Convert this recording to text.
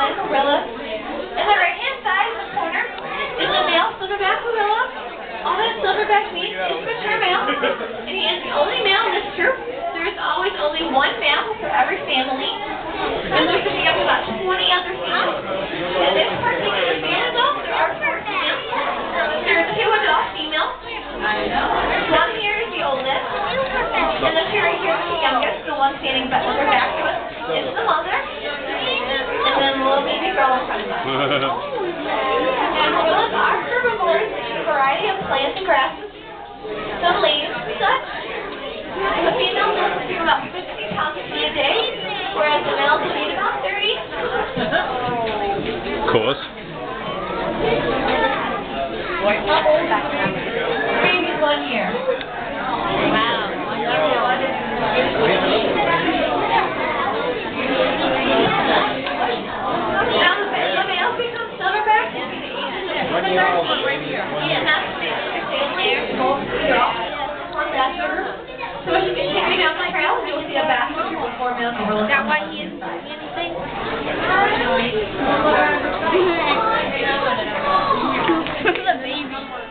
Hawaiian gorilla. In the right-hand side in the corner is a male silverback gorilla. All that silverback means is mature male, and he is the only male in this troop. There is always only one male for every family, and there's going to be up to about 20 other females. In this particular family, though, there are 4 females. There are 2 adult females. One here is the oldest, and the two right here is the youngest. The one standing with her back to us is the mother, and then the little baby girl in front of us. And gorillas are herbivores that eat a variety of plants and grasses, some leaves and such. The females will consume about 60 pounds of food a day, whereas the males will eat about 30. Of course. Baby's 1 year. Wow. Now the male becomes silverback in the age of 13. And that's the family is both for bachelors. So as you continue down the trail, you'll see a bachelor with 4 male gorillas. Is that why he isn't doing anything? The baby.